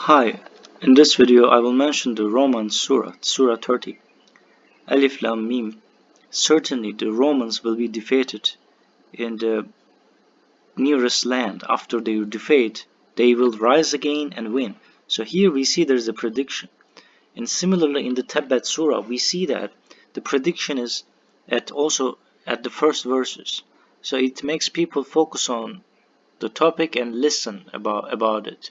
Hi, in this video I will mention the Roman Surah, Surah 30. Alif Lam Mim. Certainly the Romans will be defeated in the nearest land. After their defeat, they will rise again and win. So here we see there's a prediction. And similarly in the Tabbat Surah, we see that the prediction is also at the first verses. So it makes people focus on the topic and listen about it.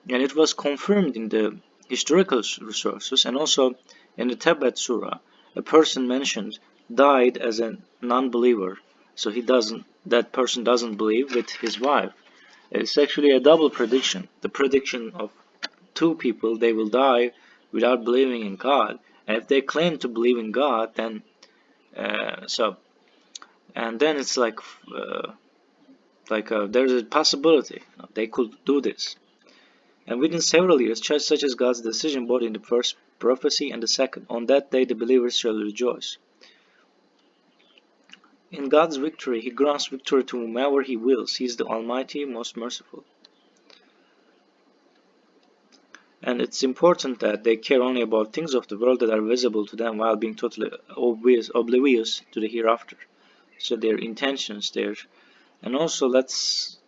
And it was confirmed in the historical resources, and also in the Tabbat Surah, a person mentioned died as a non-believer, so that person doesn't believe with his wife. It's actually a double prediction. The prediction of two people, they will die without believing in God, and if they claim to believe in God, then and then it's there's a possibility they could do this. And within several years, such as God's decision both in the first prophecy and the second, on that day the believers shall rejoice. In God's victory, He grants victory to whomever He wills. He is the Almighty, most merciful. And it's important that they care only about things of the world that are visible to them while being totally oblivious to the hereafter. So their intentions there. And also let's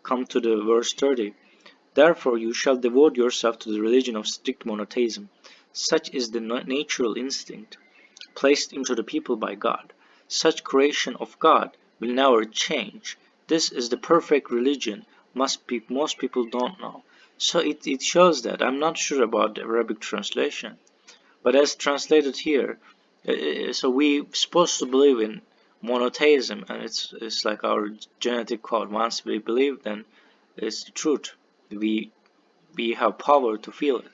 come to the verse 30. Therefore you shall devote yourself to the religion of strict monotheism. Such is the natural instinct placed into the people by God. Such creation of God will never change. This is the perfect religion. Most people don't know. So it shows that. I'm not sure about the Arabic translation, but as translated here, so we supposed to believe in monotheism, and it's like our genetic code. Once we believe, then it's the truth. We we have power to feel it.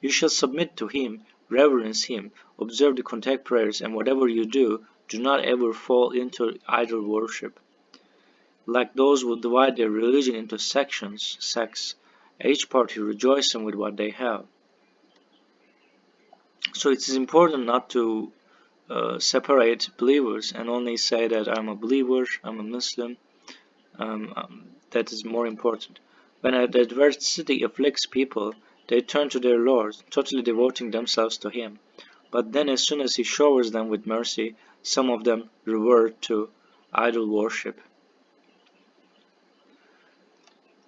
You shall submit to Him, reverence Him, observe the contact prayers, and whatever you do, do not ever fall into idol worship. Like those who divide their religion into sects, each party rejoicing with what they have. So it is important not to separate believers and only say that I'm a believer, I'm a Muslim. That is more important. When adversity afflicts people, they turn to their Lord, totally devoting themselves to Him. But then as soon as He showers them with mercy, some of them revert to idol worship.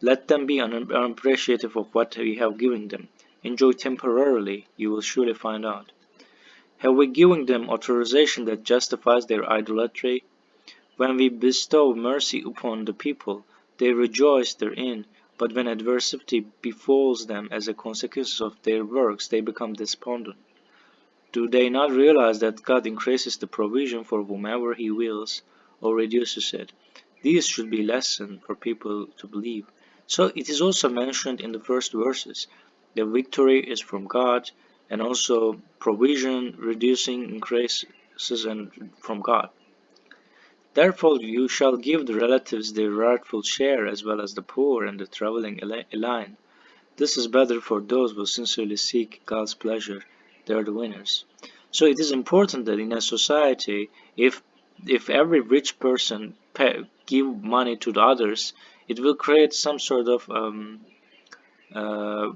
Let them be unappreciative of what we have given them. Enjoy temporarily, you will surely find out. Have we given them authorization that justifies their idolatry? When we bestow mercy upon the people, they rejoice therein, but when adversity befalls them as a consequence of their works, they become despondent. Do they not realize that God increases the provision for whomever He wills, or reduces it? These should be lessons for people to believe. So it is also mentioned in the first verses. The victory is from God, and also provision, reducing, increases and from God. Therefore you shall give the relatives their rightful share as well as the poor and the traveling alien. This is better for those who sincerely seek God's pleasure. They are the winners. So it is important that in a society, if every rich person give money to the others, it will create some sort of uh,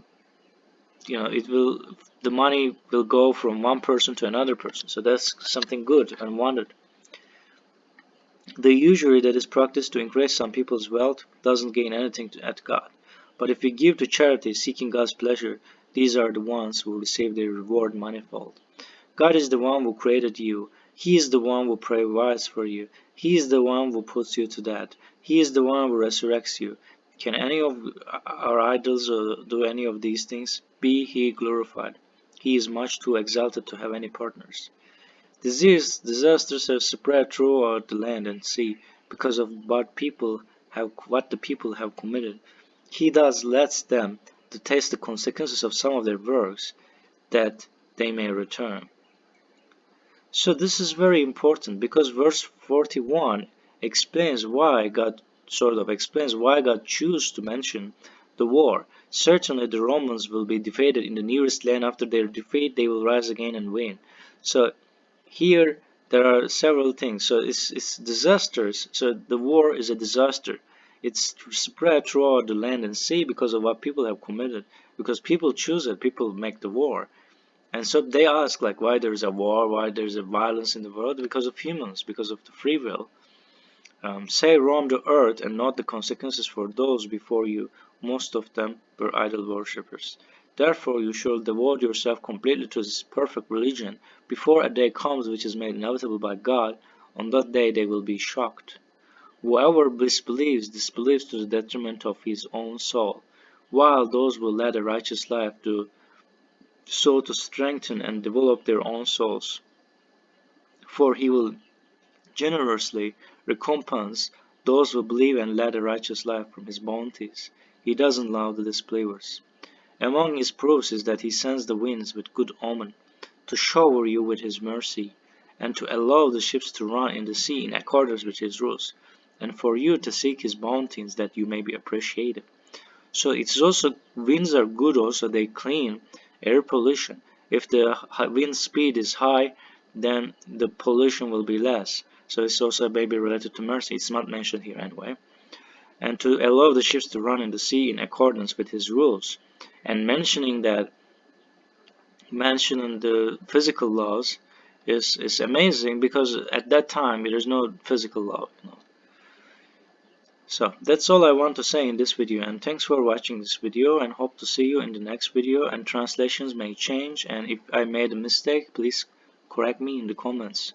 it will the money will go from one person to another person. So that's something good and wanted. The usury that is practiced to increase some people's wealth doesn't gain anything at God. But if we give to charity seeking God's pleasure, these are the ones who receive their reward manifold. God is the one who created you. He is the one who provides for you. He is the one who puts you to death. He is the one who resurrects you. Can any of our idols do any of these things? Be He glorified. He is much too exalted to have any partners. Disasters have spread throughout the land and sea because of what the people have committed. He thus lets them to taste the consequences of some of their works, that they may return. So this is very important because verse 41 explains why God chose to mention the war. Certainly the Romans will be defeated in the nearest land. After their defeat, they will rise again and win. So here there are several things. So it's disasters. So the war is a disaster. It's spread throughout the land and sea because of what people have committed. Because people choose it, people make the war. And so they ask, like, why there's a war, why there's a violence in the world? Because of humans, because of the free will. Say roam the earth and note the consequences for those before you. Most of them were idol worshippers. Therefore you should devote yourself completely to this perfect religion before a day comes which is made inevitable by God. On that day they will be shocked. Whoever disbelieves to the detriment of his own soul, while those will lead a righteous life do so to strengthen and develop their own souls. For he will generously recompense those who believe and lead a righteous life from his bounties. He doesn't love the disbelievers. Among his proofs is that he sends the winds with good omen, to shower you with his mercy, and to allow the ships to run in the sea in accordance with his rules, and for you to seek his bounties that you may be appreciated. So it's also, winds are good also, they clean air pollution. If the wind speed is high, then the pollution will be less. So it's also maybe related to mercy. It's not mentioned here anyway. And to allow the ships to run in the sea in accordance with his rules. And mentioning the physical laws is amazing, because at that time there is no physical law. So that's all I want to say in this video, and thanks for watching this video, and hope to see you in the next video. And translations may change, and if I made a mistake, please correct me in the comments.